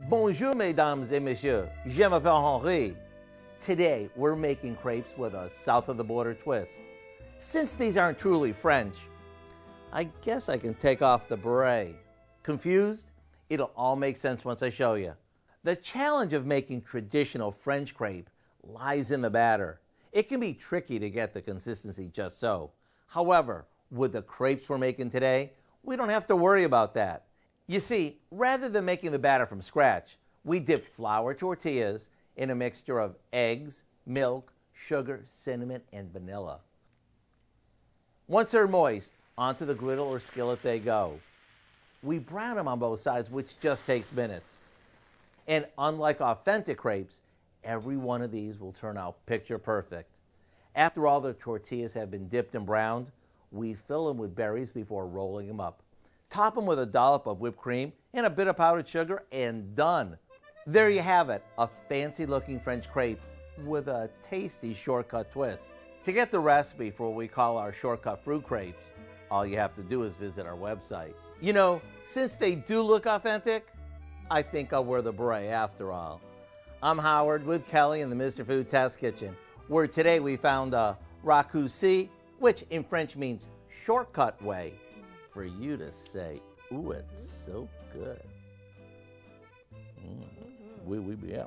Bonjour, mesdames et messieurs. Je m'appelle Henri. Today, we're making crepes with a south-of-the-border twist. Since these aren't truly French, I guess I can take off the beret. Confused? It'll all make sense once I show you. The challenge of making traditional French crepe lies in the batter. It can be tricky to get the consistency just so. However, with the crepes we're making today, we don't have to worry about that. You see, rather than making the batter from scratch, we dip flour tortillas in a mixture of eggs, milk, sugar, cinnamon, and vanilla. Once they're moist, onto the griddle or skillet they go. We brown them on both sides, which just takes minutes. And unlike authentic crepes, every one of these will turn out picture perfect. After all the tortillas have been dipped and browned, we fill them with berries before rolling them up. Top them with a dollop of whipped cream and a bit of powdered sugar, and done. There you have it, a fancy-looking French crepe with a tasty shortcut twist. To get the recipe for what we call our shortcut fruit crepes, all you have to do is visit our website. You know, since they do look authentic, I think I'll wear the beret after all. I'm Howard with Kelly in the Mr. Food Test Kitchen, where today we found a raccourci, which in French means shortcut way, for you to say, ooh, it's so good. Oui, oui, bien.